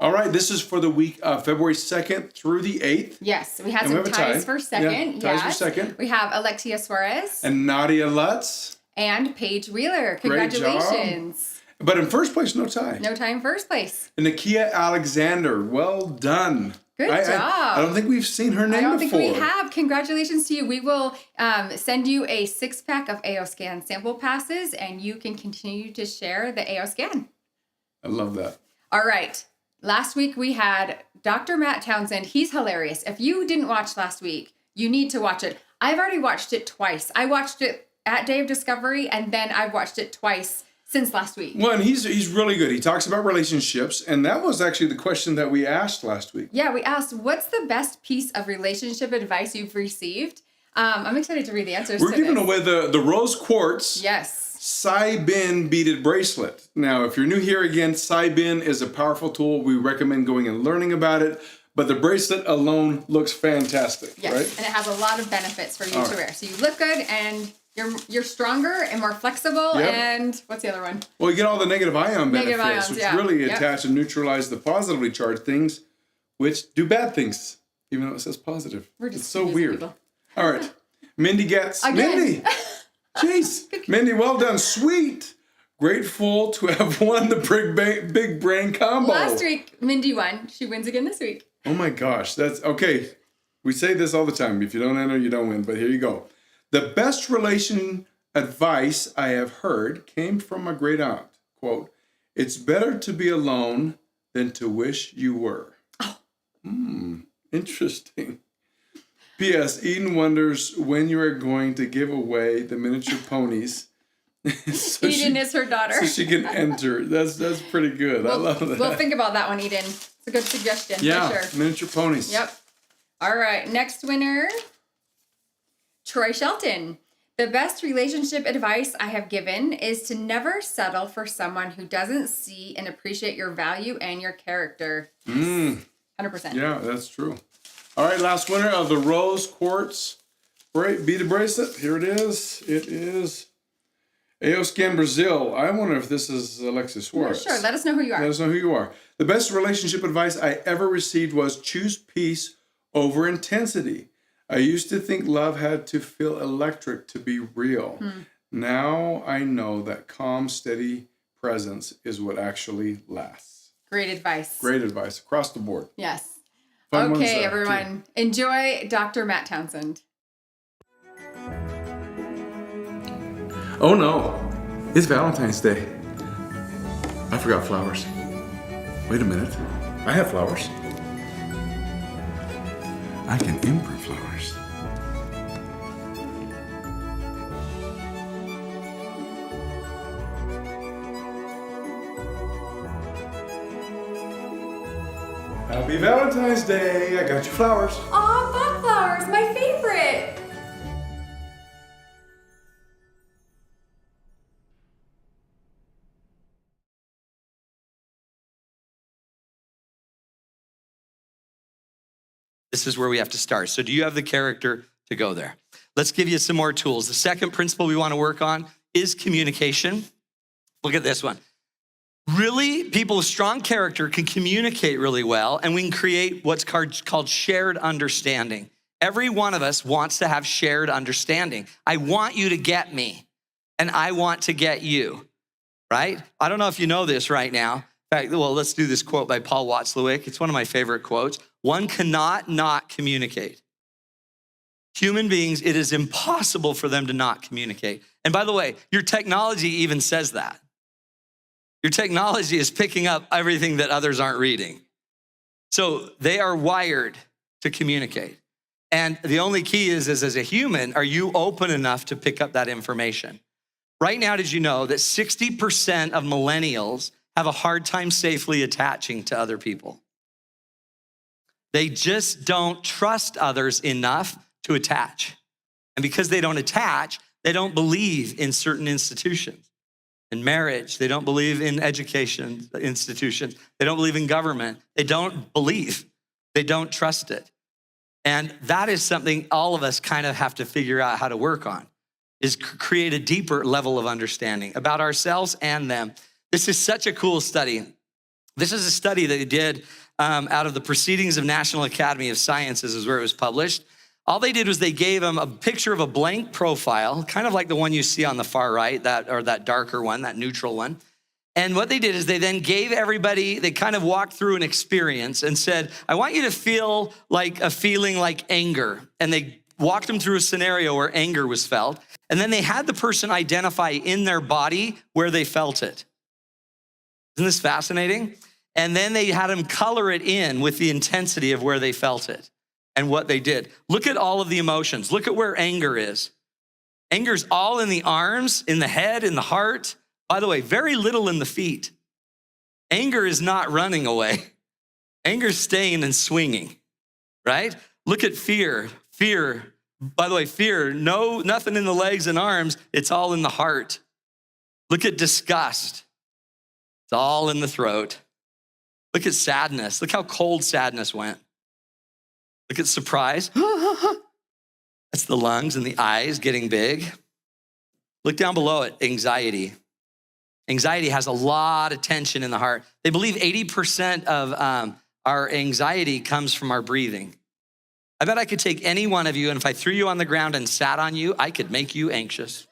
All right, this is for the week of February 2nd through the 8th. Yes, we had And some we have a ties tie. for second. Yeah, ties for yes. second. We have Alexia Suarez And Nadia Lutz. and Paige Wheeler. Great job. Congratulations. But in first place, no tie. No tie in first place. And Nakia Alexander, well done. Good job. I don't think we've seen her name before. I don't think we have. Congratulations to you. We will send you a 6-pack of AO Scan sample passes, and you can continue to share the AO Scan. I love that. All right. Last week we had Dr. Matt Townsend. He's hilarious. If you didn't watch last week, you need to watch it. I've already watched it twice. I watched it at Day of Discovery, and then I've watched it twice since last week. Well, and he's really good. He talks about relationships, and that was actually the question that we asked last week. Yeah, we asked, what's the best piece of relationship advice you've received? I'm excited to read the answers We're to giving this. away the Rose Quartz Sai-Bin beaded bracelet. Now, if you're new here again, Sai-Bin is a powerful tool. We recommend going and learning about it. But the bracelet alone looks fantastic, yes, right? And it has a lot of benefits for you All to right. wear. So you look good, and you're stronger and more flexible. Yep. And what's the other one? Well, you get all the negative ion benefits, Negative ions, which yeah. really Yep. attach and neutralize the positively charged things, which do bad things, even though it says positive. We're just It's so confusing weird. people. All right. Mindy gets. Again. Mindy! Jeez. Mindy, well done. Sweet. Grateful to have won the big brain combo. Last week, Mindy won. She wins again this week. Oh my gosh. That's okay. We say this all the time. If you don't enter, you don't win. But here you go. The best relation advice I have heard came from my great aunt. Quote, "It's better to be alone than to wish you were." Oh. Interesting. P.S. Eden wonders when you are going to give away the miniature ponies. so Eden is her daughter. So she can enter. That's pretty good. I love that. We'll think about that one, Eden. It's a good suggestion. Yeah, For sure. miniature ponies. Yep. All right. Next winner, Troy Shelton. The best relationship advice I have given is to never settle for someone who doesn't see and appreciate your value and your character. 100%. Yeah, that's true. All right, last winner of the Rose Quartz beaded bracelet. Here it is. It is AO Scan Brazil. I wonder if this is Alexis Suarez. Sure. Let us know who you are. Let us know who you are. The best relationship advice I ever received was choose peace over intensity. I used to think love had to feel electric to be real. Now I know that calm, steady presence is what actually lasts. Great advice. Great advice across the board. Yes. Fun ones, Okay, too. everyone. Enjoy Dr. Matt Townsend. Oh no, it's Valentine's Day. I forgot flowers. Wait a minute, I have flowers. I can imprint flowers. Happy Valentine's Day, I got you flowers. Aw, bug flowers, my favorite. This is where we have to start. So do you have the character to go there? Let's give you some more tools. The second principle we want to work on is communication. Look at this one. Really, people with strong character can communicate really well, and we can create what's called shared understanding. Every one of us wants to have shared understanding. I want you to get me, and I want to get you, right? I don't know if you know this right now. In fact, well, let's do this quote by Paul Watzlawick. It's one of my favorite quotes. One cannot not communicate. Human beings, it is impossible for them to not communicate. And by the way, your technology even says that. Your technology is picking up everything that others aren't reading. So they are wired to communicate. And the only key is as a human, are you open enough to pick up that information? Right now, did you know that 60% of millennials have a hard time safely attaching to other people? They just don't trust others enough to attach. And because they don't attach, they don't believe in certain institutions. In marriage, they don't believe in education institutions. They don't believe in government. They don't believe. They don't trust it. And that is something all of us kind of have to figure out how to work on, is create a deeper level of understanding about ourselves and them. This is such a cool study. This is a study that they did out of the Proceedings of National Academy of Sciences is where it was published. All they did was they gave them a picture of a blank profile, kind of like the one you see on the far right, that darker one, that neutral one. And what they did is they then gave everybody, they kind of walked through an experience and said, I want you to feel like a feeling like anger. And they walked them through a scenario where anger was felt. And then they had the person identify in their body where they felt it. Isn't this fascinating? And then they had them color it in with the intensity of where they felt it and what they did. Look at all of the emotions. Look at where anger is. Anger's all in the arms, in the head, in the heart. By the way, very little in the feet. Anger is not running away. Anger's staying and swinging, right? Look at fear. Fear, by the way, fear, nothing in the legs and arms. It's all in the heart. Look at disgust. It's all in the throat. Look at sadness. Look how cold sadness went. Look at surprise. That's the lungs and the eyes getting big. Look down below it, anxiety. Anxiety has a lot of tension in the heart. They believe 80% of our anxiety comes from our breathing. I bet I could take any one of you, and if I threw you on the ground and sat on you, I could make you anxious.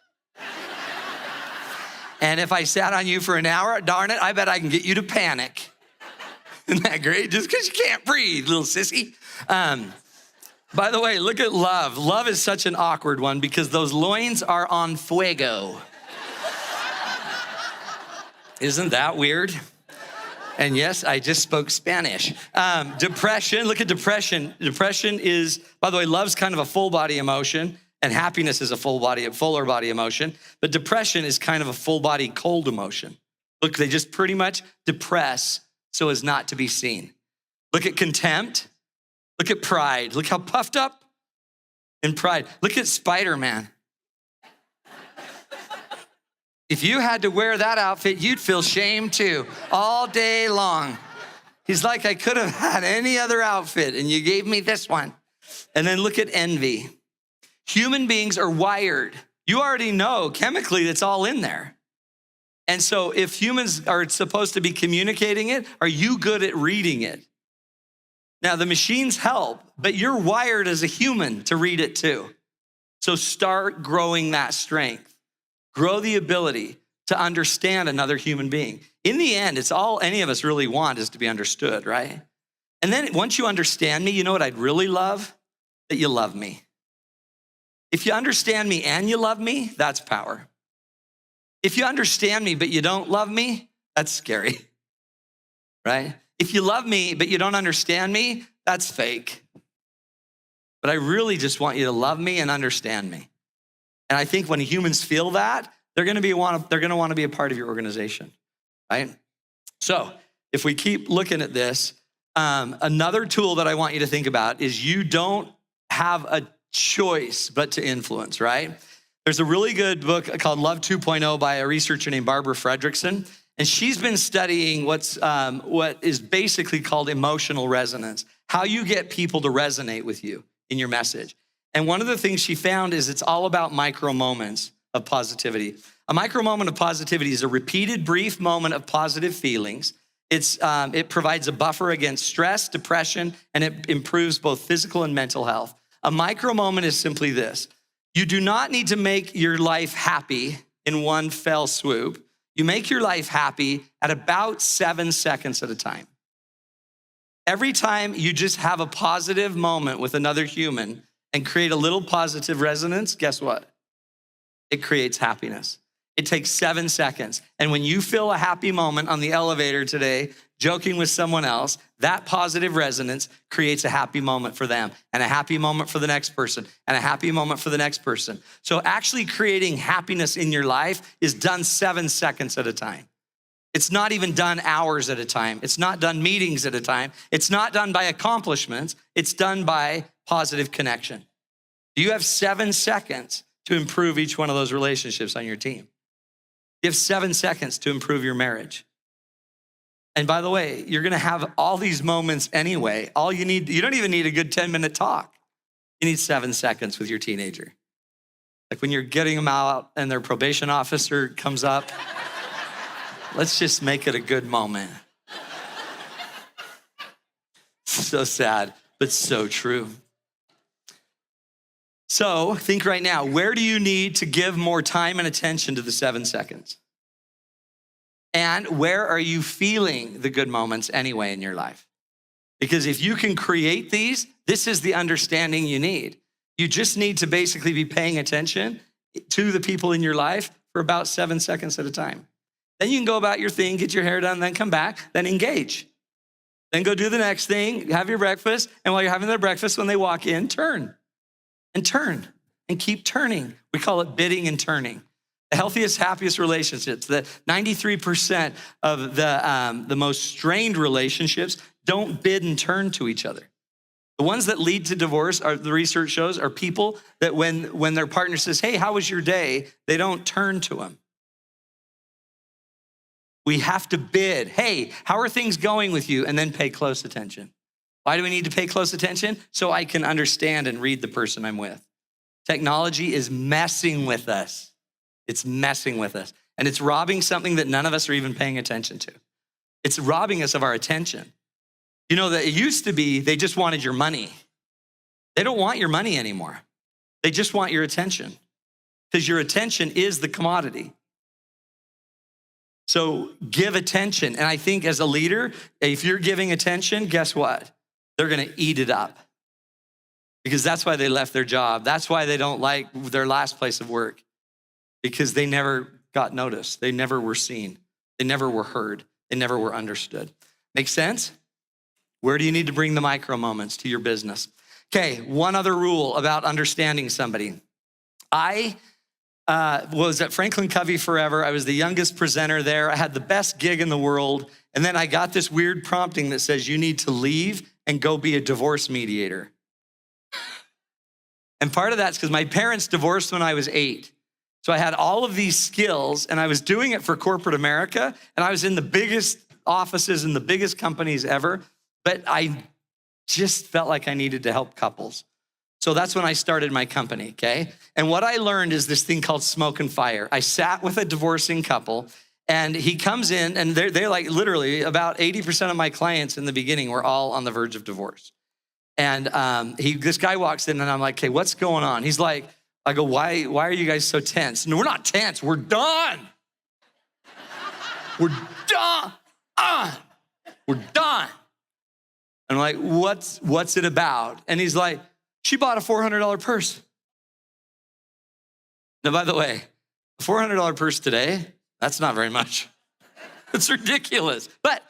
And if I sat on you for an hour, darn it, I bet I can get you to panic. Isn't that great? Just because you can't breathe, little sissy. By the way, look at love. Love is such an awkward one because those loins are on fuego. Isn't that weird? And yes, I just spoke Spanish. Depression, look at depression. Depression is, by the way, love's kind of a full body emotion, and happiness is a fuller body emotion. But depression is kind of a full body cold emotion. Look, they just pretty much depress so as not to be seen. Look at contempt. Look at pride. Look how puffed up in pride. Look at Spider-Man. If you had to wear that outfit, you'd feel shame too, all day long. He's like, I could have had any other outfit and you gave me this one. And then look at envy. Human beings are wired. You already know chemically it's all in there. And so if humans are supposed to be communicating it, are you good at reading it? Now the machines help, but you're wired as a human to read it too. So start growing that strength. Grow the ability to understand another human being. In the end, it's all any of us really want is to be understood, right? And then once you understand me, you know what I'd really love? That you love me. If you understand me and you love me, that's power. If you understand me but you don't love me, that's scary, right? If you love me but you don't understand me, that's fake. But I really just want you to love me and understand me. And I think when humans feel that, they're going to want to be a part of your organization, right? So if we keep looking at this, another tool that I want you to think about is you don't have a choice but to influence, right? There's a really good book called Love 2.0 by a researcher named Barbara Fredrickson, and she's been studying what is basically called emotional resonance, how you get people to resonate with you in your message. And one of the things she found is it's all about micro moments of positivity. A micro moment of positivity is a repeated brief moment of positive feelings. It provides a buffer against stress, depression, and it improves both physical and mental health. A micro moment is simply this. You do not need to make your life happy in one fell swoop. You make your life happy at about 7 seconds at a time. Every time you just have a positive moment with another human and create a little positive resonance, guess what? It creates happiness. It takes 7 seconds. And when you feel a happy moment on the elevator today, joking with someone else, that positive resonance creates a happy moment for them and a happy moment for the next person and a happy moment for the next person. So actually creating happiness in your life is done 7 seconds at a time. It's not even done hours at a time. It's not done meetings at a time. It's not done by accomplishments. It's done by positive connection. You have 7 seconds to improve each one of those relationships on your team. You have 7 seconds to improve your marriage. And by the way, you're gonna have all these moments anyway. You don't even need a good 10-minute talk. You need 7 seconds with your teenager. Like when you're getting them out and their probation officer comes up, let's just make it a good moment. So sad, but so true. So think right now, where do you need to give more time and attention to the 7 seconds? And where are you feeling the good moments anyway in your life? Because if you can create these, this is the understanding you need. You just need to basically be paying attention to the people in your life for about 7 seconds at a time. Then you can go about your thing, get your hair done, then come back, then engage. Then go do the next thing, have your breakfast, and while you're having their breakfast, when they walk in, turn and keep turning. We call it bidding and turning. The healthiest, happiest relationships, the 93% of the most strained relationships don't bid and turn to each other. The ones that lead to divorce, the research shows, are people that when their partner says, hey, how was your day? They don't turn to them. We have to bid, hey, how are things going with you? And then pay close attention. Why do we need to pay close attention? So I can understand and read the person I'm with. Technology is messing with us. It's messing with us. And it's robbing something that none of us are even paying attention to. It's robbing us of our attention. You know, that it used to be they just wanted your money. They don't want your money anymore. They just want your attention, because your attention is the commodity. So give attention. And I think as a leader, if you're giving attention, guess what? They're gonna eat it up, because that's why they left their job. That's why they don't like their last place of work, because they never got noticed. They never were seen. They never were heard. They never were understood. Make sense? Where do you need to bring the micro moments to your business? Okay, one other rule about understanding somebody. I was at Franklin Covey forever. I was the youngest presenter there. I had the best gig in the world. And then I got this weird prompting that says you need to leave and go be a divorce mediator. And part of that's because my parents divorced when I was 8. So I had all of these skills, and I was doing it for corporate America, and I was in the biggest offices and the biggest companies ever, but I just felt like I needed to help couples. So that's when I started my company, okay? And what I learned is this thing called smoke and fire. I sat with a divorcing couple, and he comes in, and they're like, literally about 80% of my clients in the beginning were all on the verge of divorce. And this guy walks in, and I'm like, okay, what's going on? He's like, I go, why are you guys so tense? No, we're not tense, we're done. We're done. We're done. I'm like, what's it about? And he's like, she bought a $400 purse. Now, by the way, a $400 purse today, that's not very much. It's ridiculous. But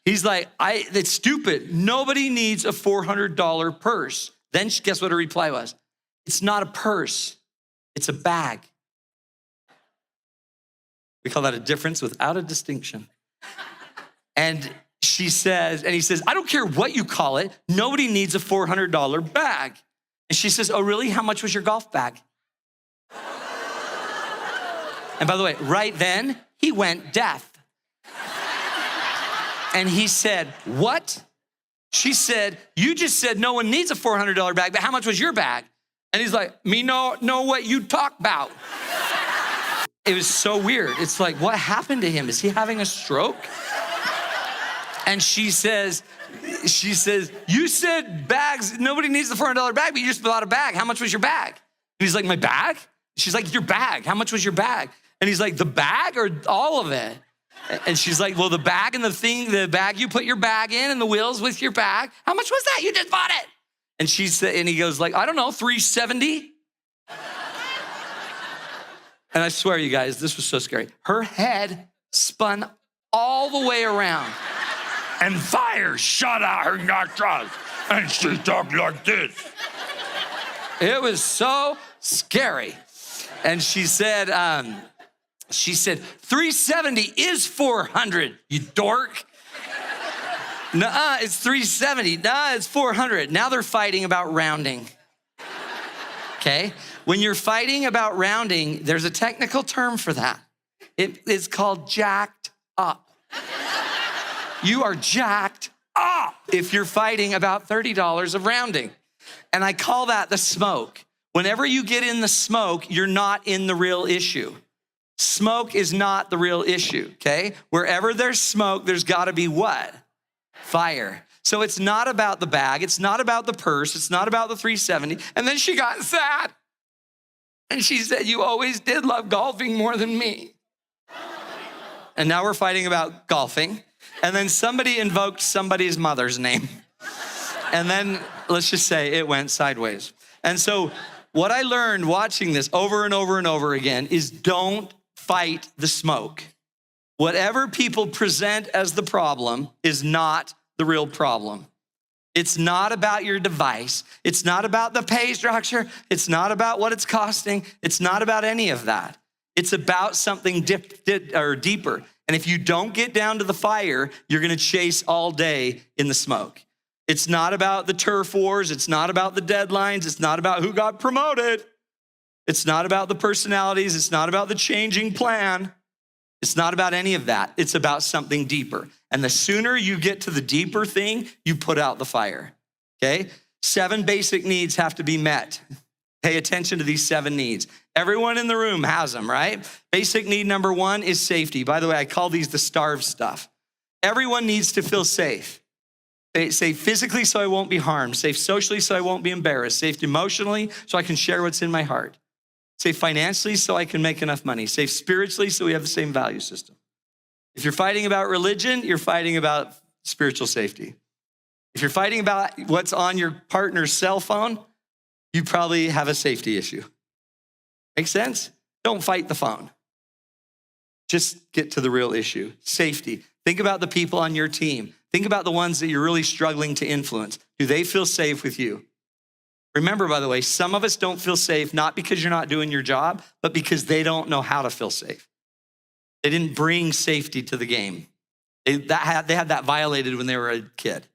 he's like, it's stupid. Nobody needs a $400 purse. Then guess what her reply was? It's not a purse, it's a bag. We call that a difference without a distinction. And he says, I don't care what you call it, nobody needs a $400 bag. And she says, oh, really? How much was your golf bag? And by the way, right then, he went deaf. And he said, what? She said, you just said no one needs a $400 bag, but how much was your bag? And he's like, me know what you talk about. It was so weird. It's like, what happened to him? Is he having a stroke? And she says, you said bags, nobody needs the $400 bag, but you just bought a bag. How much was your bag? And he's like, my bag? She's like, your bag. How much was your bag? And he's like, the bag or all of it? And she's like, well, the bag and the bag you put your bag in and the wheels with your bag. How much was that? You just bought it. And she said, and he goes like, I don't know, $370. And I swear, you guys, this was so scary. Her head spun all the way around. And fire shot out her nostrils. And she talked like this. It was so scary. And she said, 370 is 400, you dork. Nuh-uh, it's 370. Nuh-uh, it's 400. Now they're fighting about rounding. Okay? When you're fighting about rounding, there's a technical term for that. It's called jacked up. You are jacked up if you're fighting about $30 of rounding. And I call that the smoke. Whenever you get in the smoke, you're not in the real issue. Smoke is not the real issue, okay? Wherever there's smoke, there's gotta be what? Fire. So it's not about the bag. It's not about the purse. It's not about the 370. And then she got sad. And she said, you always did love golfing more than me. And now we're fighting about golfing. And then somebody invoked somebody's mother's name. And then let's just say it went sideways. And so what I learned watching this over and over and over again is don't fight the smoke. Whatever people present as the problem is not the real problem. It's not about your device. It's not about the pay structure. It's not about what it's costing. It's not about any of that. It's about something deeper. And if you don't get down to the fire, you're gonna chase all day in the smoke. It's not about the turf wars. It's not about the deadlines. It's not about who got promoted. It's not about the personalities. It's not about the changing plan. It's not about any of that. It's about something deeper. And the sooner you get to the deeper thing, you put out the fire, okay? 7 basic needs have to be met. Pay attention to these 7 needs. Everyone in the room has them, right? Basic need number 1 is safety. By the way, I call these the starve stuff. Everyone needs to feel safe. Safe physically so I won't be harmed. Safe socially so I won't be embarrassed. Safe emotionally so I can share what's in my heart. Safe financially so I can make enough money. Safe spiritually so we have the same value system. If you're fighting about religion, you're fighting about spiritual safety. If you're fighting about what's on your partner's cell phone, you probably have a safety issue. Make sense? Don't fight the phone. Just get to the real issue. Safety. Think about the people on your team. Think about the ones that you're really struggling to influence. Do they feel safe with you? Remember, by the way, some of us don't feel safe, not because you're not doing your job, but because they don't know how to feel safe. They didn't bring safety to the game. They had that violated when they were a kid.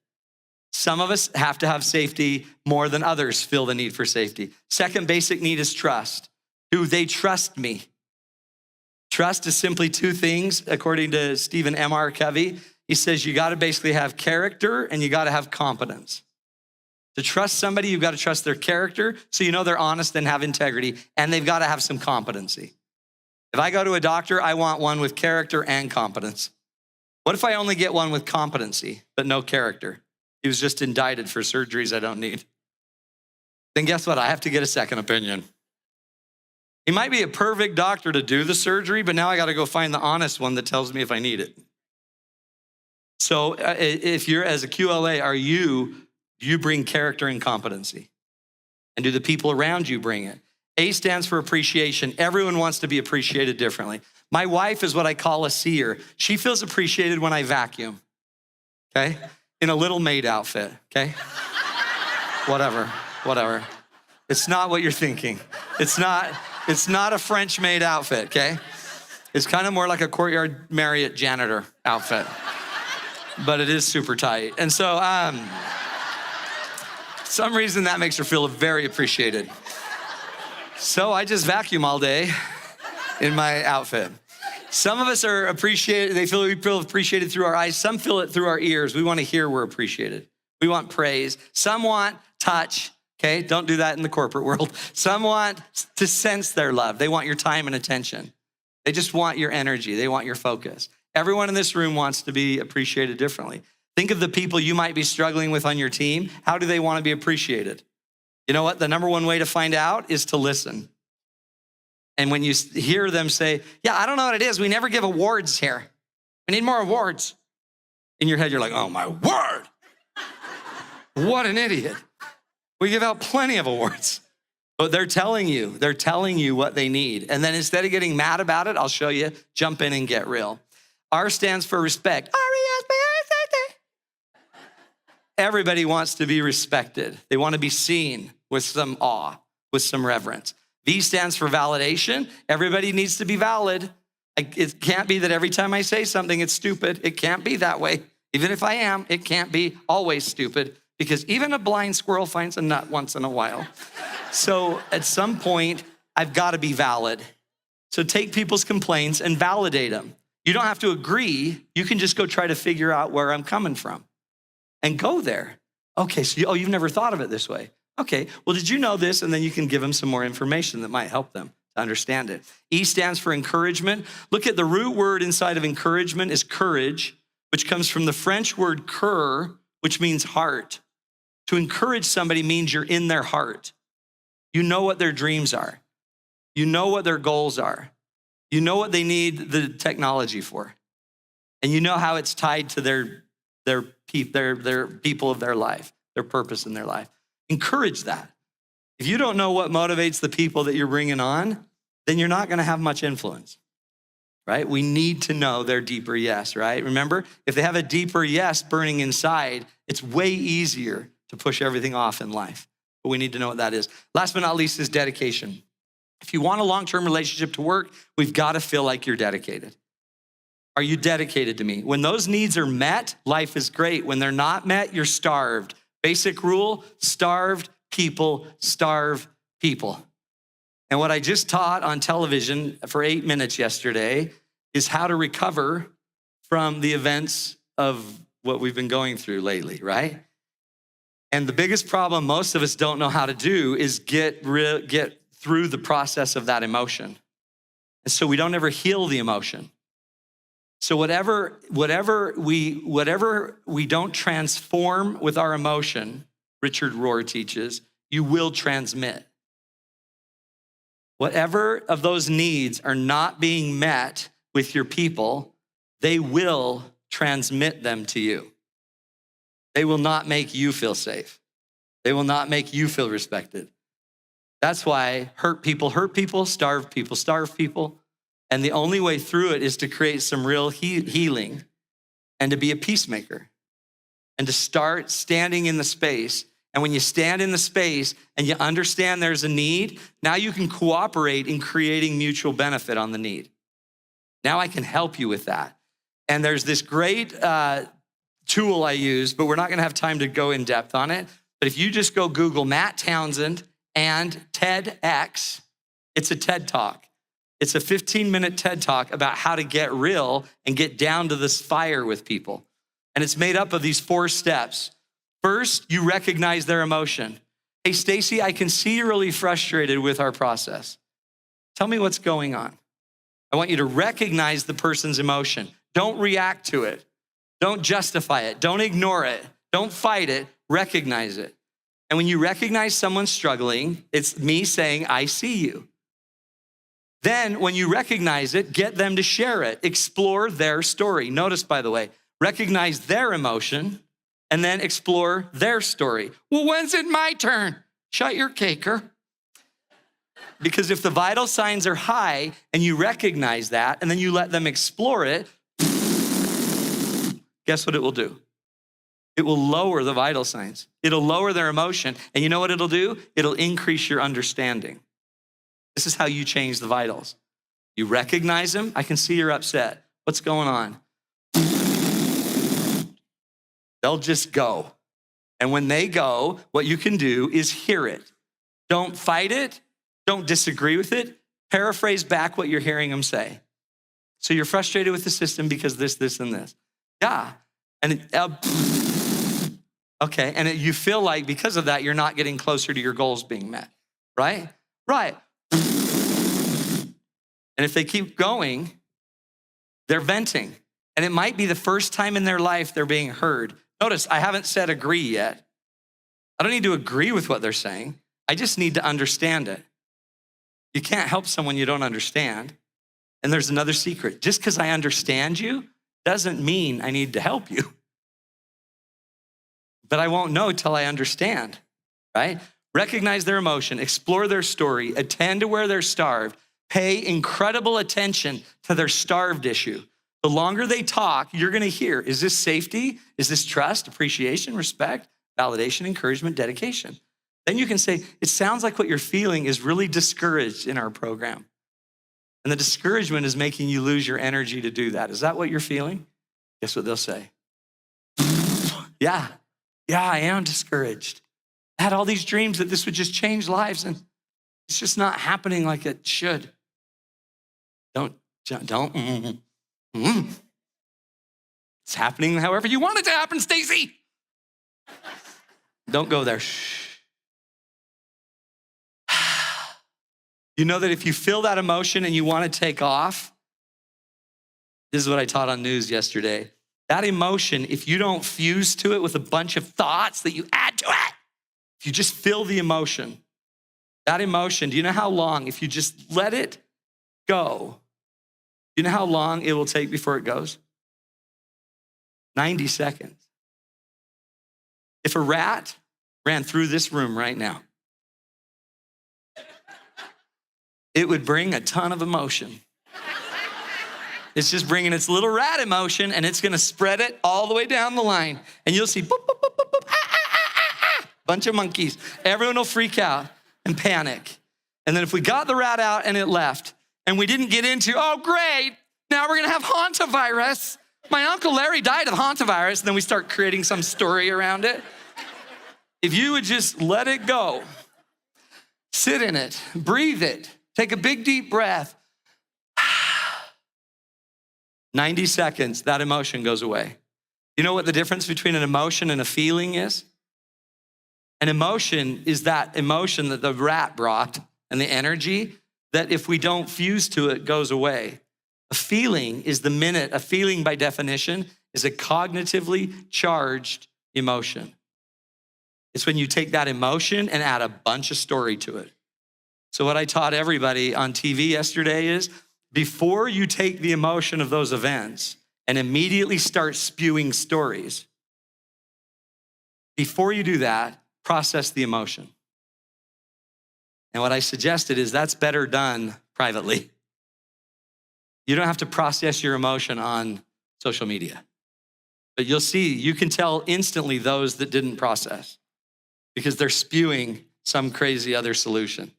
Some of us have to have safety more than others feel the need for safety. Second basic need is trust. Do they trust me? Trust is simply 2 things, according to Stephen M.R. Covey. He says you gotta basically have character and you gotta have competence. To trust somebody, you've gotta trust their character so you know they're honest and have integrity, and they've gotta have some competency. If I go to a doctor, I want one with character and competence. What if I only get one with competency but no character? He was just indicted for surgeries I don't need. Then guess what? I have to get a second opinion. He might be a perfect doctor to do the surgery, but now I gotta go find the honest one that tells me if I need it. So if you're as a QLA, do you bring character and competency? And do the people around you bring it? A stands for appreciation. Everyone wants to be appreciated differently. My wife is what I call a seer. She feels appreciated when I vacuum, okay? In a little maid outfit, okay? Whatever. It's not what you're thinking. It's not a French maid outfit, okay? It's kind of more like a Courtyard Marriott janitor outfit, but it is super tight. And so, some reason that makes her feel very appreciated. So I just vacuum all day in my outfit. Some of us are appreciated, we feel appreciated through our eyes. Some feel it through our ears. We want to hear we're appreciated. We want praise. Some want touch, okay? Don't do that in the corporate world. Some want to sense their love. They want your time and attention. They just want your energy. They want your focus. Everyone in this room wants to be appreciated differently. Think of the people you might be struggling with on your team. How do they want to be appreciated? You know what? The number 1 way to find out is to listen. And when you hear them say, yeah, I don't know what it is. We never give awards here. We need more awards. In your head, you're like, oh my word. What an idiot. We give out plenty of awards. But they're telling you what they need. And then instead of getting mad about it, I'll show you, jump in and get real. R stands for respect. R-E-S-P-E-C-T. Everybody wants to be respected. They want to be seen with some awe, with some reverence. V stands for validation. Everybody needs to be valid. It can't be that every time I say something, it's stupid. It can't be that way. Even if I am, it can't be always stupid, because even a blind squirrel finds a nut once in a while. So at some point, I've got to be valid. So take people's complaints and validate them. You don't have to agree. You can just go try to figure out where I'm coming from and go there. Okay, so you've never thought of it this way. Okay, well, did you know this? And then you can give them some more information that might help them to understand it. E stands for encouragement. Look at the root word inside of encouragement is courage, which comes from the French word cœur, which means heart. To encourage somebody means you're in their heart. You know what their dreams are. You know what their goals are. You know what they need the technology for. And you know how it's tied to their people of their life, their purpose in their life. Encourage that. If you don't know what motivates the people that you're bringing on, then you're not going to have much influence, right? We need to know their deeper yes, right? Remember, if they have a deeper yes burning inside, it's way easier to push everything off in life. But we need to know what that is. Last but not least is dedication. If you want a long-term relationship to work, we've got to feel like you're dedicated. Are you dedicated to me? When those needs are met, life is great. When they're not met, you're starved. Basic rule, starve people. And what I just taught on television for 8 minutes yesterday is how to recover from the events of what we've been going through lately, right? And the biggest problem most of us don't know how to do is get through the process of that emotion. And so we don't ever heal the emotion. So whatever we don't transform with our emotion, Richard Rohr teaches, you will transmit. Whatever of those needs are not being met with your people, they will transmit them to you. They will not make you feel safe. They will not make you feel respected. That's why hurt people, starve people. And the only way through it is to create some real healing and to be a peacemaker and to start standing in the space. And when you stand in the space and you understand there's a need, now you can cooperate in creating mutual benefit on the need. Now I can help you with that. And there's this great tool I use, but we're not gonna have time to go in depth on it. But if you just go Google Matt Townsend and TEDx, it's a TED Talk. It's a 15-minute TED Talk about how to get real and get down to this fire with people. And it's made up of these 4 steps. First, you recognize their emotion. Hey, Stacy, I can see you're really frustrated with our process. Tell me what's going on. I want you to recognize the person's emotion. Don't react to it. Don't justify it. Don't ignore it. Don't fight it. Recognize it. And when you recognize someone struggling, it's me saying, I see you. Then when you recognize it, get them to share it. Explore their story. Notice, by the way, recognize their emotion and then explore their story. Well, when's it my turn? Shut your caker. Because if the vital signs are high and you recognize that and then you let them explore it, guess what it will do? It will lower the vital signs. It'll lower their emotion. And you know what it'll do? It'll increase your understanding. This is how you change the vitals. You recognize them. I can see you're upset. What's going on? They'll just go. And when they go, what you can do is hear it. Don't fight it. Don't disagree with it. Paraphrase back what you're hearing them say. So you're frustrated with the system because this, and this. Yeah. And okay. And you feel like because of that, you're not getting closer to your goals being met, right? Right. And if they keep going, they're venting. And it might be the first time in their life they're being heard. Notice, I haven't said agree yet. I don't need to agree with what they're saying. I just need to understand it. You can't help someone you don't understand. And there's another secret. Just because I understand you doesn't mean I need to help you. But I won't know till I understand, right? Recognize their emotion, explore their story, attend to where they're starved, pay incredible attention to their starved issue. The longer they talk, you're gonna hear, is this safety? Is this trust, appreciation, respect, validation, encouragement, dedication? Then you can say, it sounds like what you're feeling is really discouraged in our program. And the discouragement is making you lose your energy to do that. Is that what you're feeling? Guess what they'll say? Yeah, I am discouraged. I had all these dreams that this would just change lives and it's just not happening like it should. Don't. It's happening however you want it to happen, Stacy. Don't go there. Shh. You know that if you feel that emotion and you want to take off, this is what I taught on news yesterday. That emotion, if you don't fuse to it with a bunch of thoughts that you add to it, if you just feel the emotion, that emotion, do you know how long, if you just let it go, do you know how long it will take before it goes? 90 seconds. If a rat ran through this room right now, it would bring a ton of emotion. It's just bringing its little rat emotion, and it's gonna spread it all the way down the line. And you'll see, boop, boop, boop, boop, boop, ah, ah, ah, ah, ah, bunch of monkeys. Everyone will freak out and panic. And then if we got the rat out and it left, and we didn't get into, oh, great, now we're gonna have hantavirus. My Uncle Larry died of hantavirus, and then we start creating some story around it. If you would just let it go, sit in it, breathe it, take a big deep breath, 90 seconds, that emotion goes away. You know what the difference between an emotion and a feeling is? An emotion is that emotion that the rat brought and the energy that if we don't fuse to it, goes away. A feeling is the minute, a feeling by definition is a cognitively charged emotion. It's when you take that emotion and add a bunch of story to it. So what I taught everybody on TV yesterday is before you take the emotion of those events and immediately start spewing stories, before you do that, process the emotion. And what I suggested is that's better done privately. You don't have to process your emotion on social media. But you'll see, you can tell instantly those that didn't process because they're spewing some crazy other solution.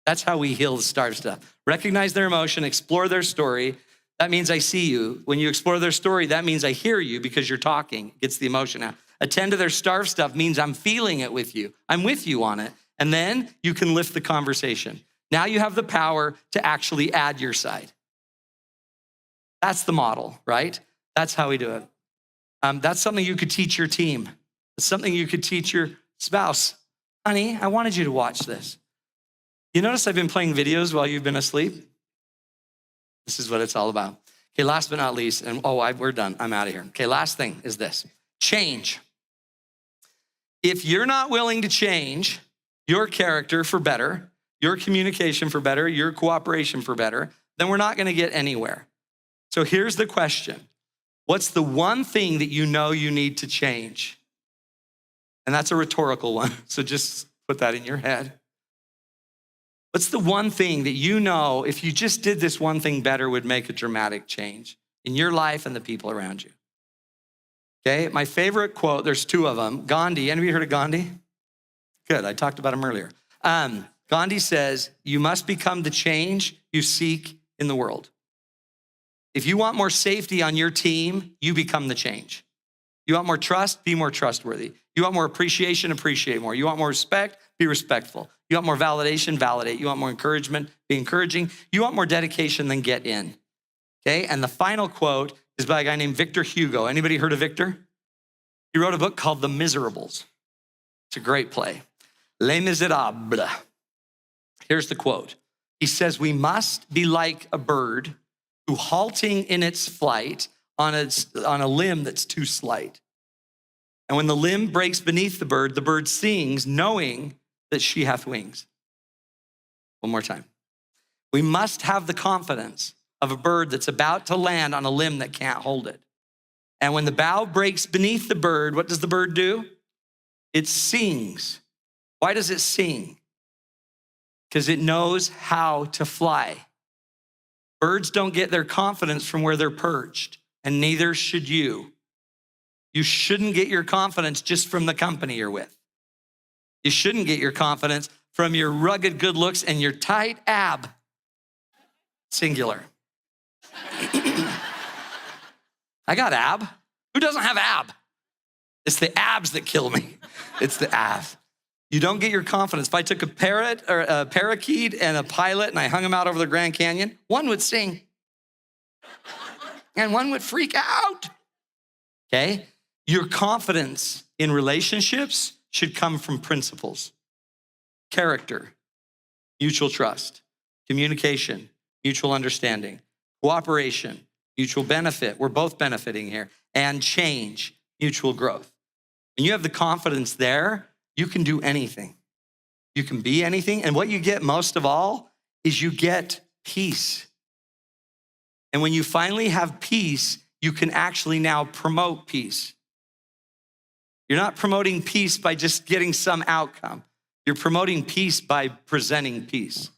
That's how we heal the starve stuff. Recognize their emotion, explore their story. That means I see you. When you explore their story, that means I hear you because you're talking. It gets the emotion out. Attend to their starve stuff means I'm feeling it with you. I'm with you on it. And then you can lift the conversation. Now you have the power to actually add your side. That's the model, right? That's how we do it. That's something you could teach your team. It's something you could teach your spouse. Honey, I wanted you to watch this. You notice I've been playing videos while you've been asleep? This is what it's all about. Okay, last but not least, and we're done. I'm out of here. Okay, last thing is this. Change. If you're not willing to change your character for better, your communication for better, your cooperation for better, then we're not gonna get anywhere. So here's the question. What's the one thing that you know you need to change? And that's a rhetorical one, so just put that in your head. What's the one thing that you know if you just did this one thing better would make a dramatic change in your life and the people around you? Okay, my favorite quote, there's two of them. Gandhi, anybody heard of Gandhi? Good, I talked about him earlier. Gandhi says, you must become the change you seek in the world. If you want more safety on your team, you become the change. You want more trust, be more trustworthy. You want more appreciation, appreciate more. You want more respect, be respectful. You want more validation, validate. You want more encouragement, be encouraging. You want more dedication, then get in. Okay, and the final quote is by a guy named Victor Hugo. Anybody heard of Victor? He wrote a book called The Miserables. It's a great play. Les Miserables. Here's the quote. He says, we must be like a bird who halting in its flight on a limb that's too slight. And when the limb breaks beneath the bird sings, knowing that she hath wings. One more time. We must have the confidence of a bird that's about to land on a limb that can't hold it. And when the bough breaks beneath the bird, what does the bird do? It sings. Why does it sing? Because it knows how to fly. Birds don't get their confidence from where they're perched, and neither should you. You shouldn't get your confidence just from the company you're with. You shouldn't get your confidence from your rugged good looks and your tight ab. Singular. I got ab. Who doesn't have ab? It's the abs that kill me. It's the ab. You don't get your confidence. If I took a parrot or a parakeet and a pilot and I hung them out over the Grand Canyon, one would sing and one would freak out. Okay? Your confidence in relationships should come from principles, character, mutual trust, communication, mutual understanding, cooperation, mutual benefit. We're both benefiting here. And change, mutual growth. And you have the confidence there, you can do anything. You can be anything. And what you get most of all is you get peace. And when you finally have peace, you can actually now promote peace. You're not promoting peace by just getting some outcome. You're promoting peace by presenting peace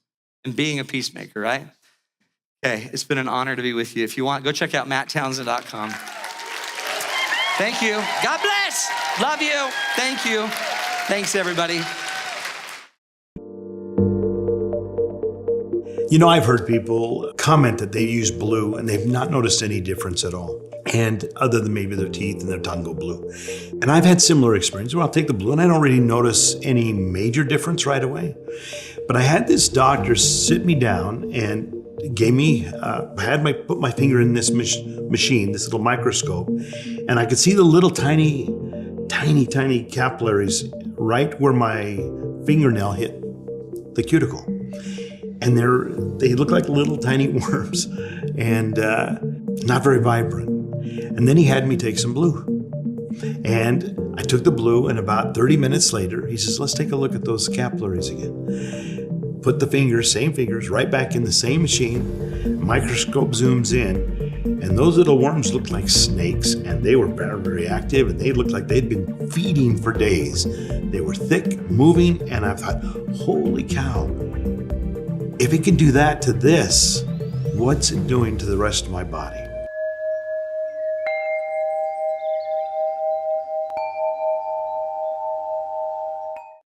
and being a peacemaker, right? Okay, it's been an honor to be with you. If you want, go check out matttownsend.com. Thank you. God bless. Love you. Thank you. Thanks, everybody. You know, I've heard people comment that they use blue and they've not noticed any difference at all. And other than maybe their teeth and their tongue go blue. And I've had similar experiences where I'll take the blue and I don't really notice any major difference right away. But I had this doctor sit me down and gave me, put my finger in this machine, this little microscope, and I could see the little tiny capillaries right where my fingernail hit the cuticle. And they look like little tiny worms and not very vibrant. And then he had me take some blue. And I took the blue, and about 30 minutes later, he says, let's take a look at those capillaries again. Put the fingers, same fingers, right back in the same machine. Microscope zooms in, and those little worms looked like snakes, and they were very, very active, and they looked like they'd been feeding for days. They were thick, moving, and I thought, holy cow, if it can do that to this, what's it doing to the rest of my body?